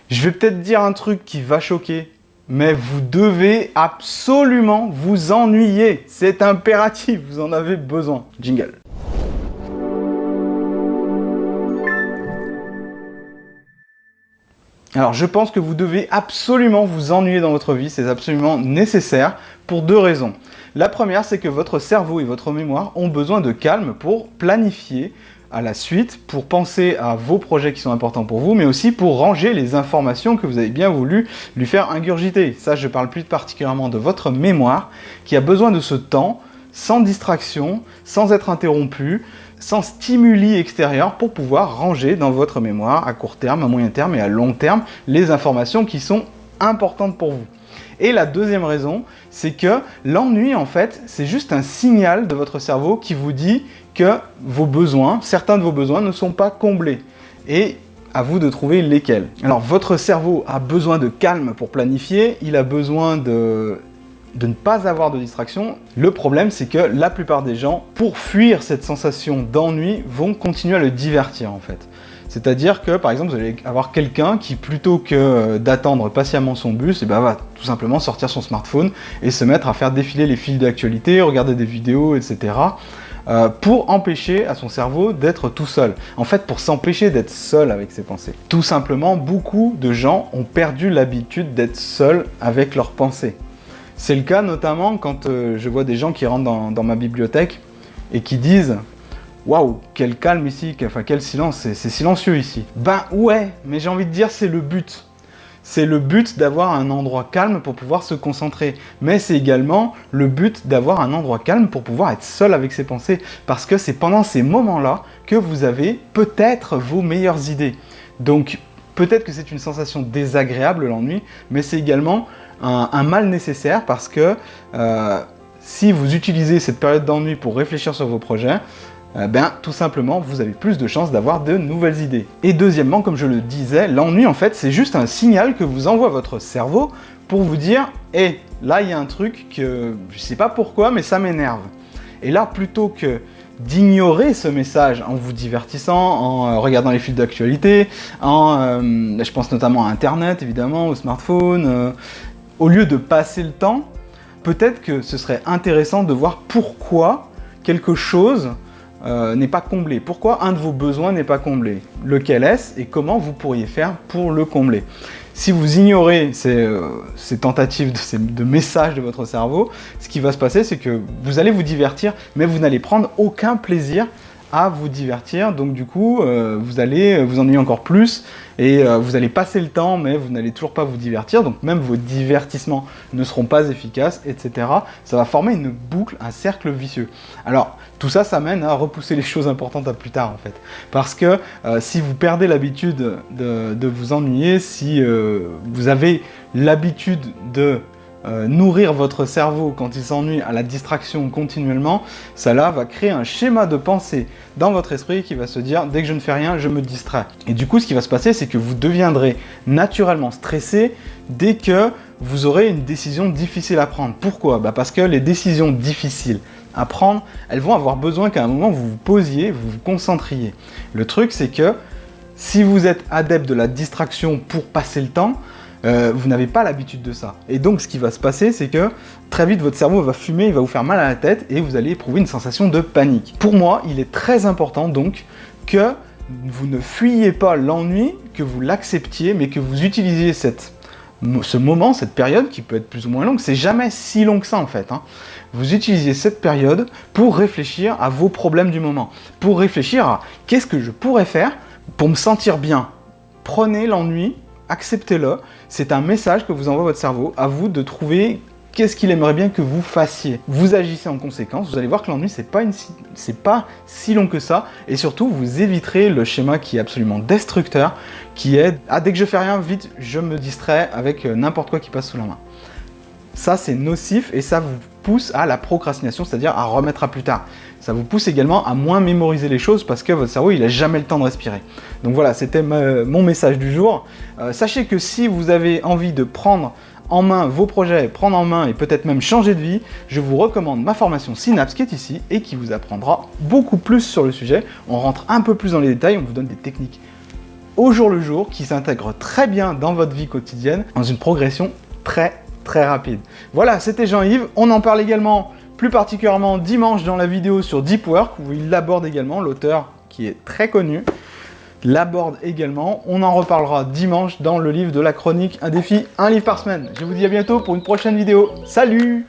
Je vais peut-être dire un truc qui va choquer, mais vous devez absolument vous ennuyer. C'est impératif, vous en avez besoin. Jingle. Alors, je pense que vous devez absolument vous ennuyer dans votre vie, c'est absolument nécessaire pour deux raisons. La première, c'est que votre cerveau et votre mémoire ont besoin de calme pour planifier à la suite, pour penser à vos projets qui sont importants pour vous, mais aussi pour ranger les informations que vous avez bien voulu lui faire ingurgiter. Ça, je parle plus particulièrement de votre mémoire, qui a besoin de ce temps, sans distraction, sans être interrompu, sans stimuli extérieurs pour pouvoir ranger dans votre mémoire à court terme, à moyen terme et à long terme les informations qui sont importantes pour vous. Et la deuxième raison, c'est que l'ennui, en fait, c'est juste un signal de votre cerveau qui vous dit que vos besoins, certains de vos besoins ne sont pas comblés. Et à vous de trouver lesquels. Alors, votre cerveau a besoin de calme pour planifier, il a besoin de ne pas avoir de distraction. Le problème, c'est que la plupart des gens, pour fuir cette sensation d'ennui, vont continuer à le divertir, en fait. C'est-à-dire que, par exemple, vous allez avoir quelqu'un qui, plutôt que d'attendre patiemment son bus, va tout simplement sortir son smartphone et se mettre à faire défiler les fils d'actualité, regarder des vidéos, etc., pour empêcher à son cerveau d'être tout seul. En fait, pour s'empêcher d'être seul avec ses pensées. Tout simplement, beaucoup de gens ont perdu l'habitude d'être seuls avec leurs pensées. C'est le cas notamment quand je vois des gens qui rentrent dans ma bibliothèque et qui disent « Waouh, quel calme ici, enfin quel silence, c'est silencieux ici. » Ben ouais, mais j'ai envie de dire c'est le but. C'est le but d'avoir un endroit calme pour pouvoir se concentrer. Mais c'est également le but d'avoir un endroit calme pour pouvoir être seul avec ses pensées. Parce que c'est pendant ces moments-là que vous avez peut-être vos meilleures idées. Donc peut-être que c'est une sensation désagréable l'ennui, mais c'est également un mal nécessaire parce que si vous utilisez cette période d'ennui pour réfléchir sur vos projets, tout simplement, vous avez plus de chances d'avoir de nouvelles idées. Et deuxièmement, comme je le disais, l'ennui, en fait, c'est juste un signal que vous envoie votre cerveau pour vous dire « Hé, là, il y a un truc que je ne sais pas pourquoi, mais ça m'énerve. » Et là, plutôt que d'ignorer ce message en vous divertissant, en regardant les fils d'actualité, je pense notamment à Internet, évidemment, au smartphone, au lieu de passer le temps, peut-être que ce serait intéressant de voir pourquoi quelque chose n'est pas comblé. Pourquoi un de vos besoins n'est pas comblé? Lequel est-ce et comment vous pourriez faire pour le combler? Si vous ignorez ces tentatives, de messages de votre cerveau, ce qui va se passer, c'est que vous allez vous divertir, mais vous n'allez prendre aucun plaisir à vous divertir. Donc du coup, vous allez vous ennuyer encore plus et vous allez passer le temps, mais vous n'allez toujours pas vous divertir. Donc même vos divertissements ne seront pas efficaces, etc. Ça va former une boucle, un cercle vicieux. Alors, tout ça, ça mène à repousser les choses importantes à plus tard, en fait. Parce que si vous perdez l'habitude de vous ennuyer, si vous avez l'habitude de nourrir votre cerveau quand il s'ennuie à la distraction continuellement, ça là va créer un schéma de pensée dans votre esprit qui va se dire « dès que je ne fais rien, je me distrais ». Et du coup, ce qui va se passer, c'est que vous deviendrez naturellement stressé dès que vous aurez une décision difficile à prendre. Pourquoi? Parce que les décisions difficiles à prendre, elles vont avoir besoin qu'à un moment vous vous posiez, vous vous concentriez. Le truc, c'est que si vous êtes adepte de la distraction pour passer le temps, vous n'avez pas l'habitude de ça. Et donc, ce qui va se passer, c'est que très vite, votre cerveau va fumer, il va vous faire mal à la tête et vous allez éprouver une sensation de panique. Pour moi, il est très important donc que vous ne fuyiez pas l'ennui, que vous l'acceptiez, mais que vous utilisiez ce moment, cette période qui peut être plus ou moins longue. C'est jamais si long que ça en fait. Vous utilisez cette période pour réfléchir à vos problèmes du moment, pour réfléchir à qu'est-ce que je pourrais faire pour me sentir bien. Prenez l'ennui, acceptez-le, c'est un message que vous envoie votre cerveau, à vous de trouver qu'est-ce qu'il aimerait bien que vous fassiez. Vous agissez en conséquence, vous allez voir que l'ennui, c'est pas si long que ça, et surtout, vous éviterez le schéma qui est absolument destructeur, qui est « ah, dès que je fais rien, vite, je me distrais avec n'importe quoi qui passe sous la main ». Ça, c'est nocif et ça vous pousse à la procrastination, c'est-à-dire à remettre à plus tard. Ça vous pousse également à moins mémoriser les choses parce que votre cerveau, il n'a jamais le temps de respirer. Donc voilà, c'était mon message du jour. Sachez que si vous avez envie de prendre en main vos projets, prendre en main et peut-être même changer de vie, je vous recommande ma formation Synapse qui est ici et qui vous apprendra beaucoup plus sur le sujet. On rentre un peu plus dans les détails, on vous donne des techniques au jour le jour, qui s'intègrent très bien dans votre vie quotidienne, dans une progression très rapide. Voilà, c'était Jean-Yves. On en parle également plus particulièrement dimanche dans la vidéo sur Deep Work, où il l'aborde également, l'auteur qui est très connu, l'aborde également. On en reparlera dimanche dans le livre de la chronique Un défi, un livre par semaine. Je vous dis à bientôt pour une prochaine vidéo. Salut!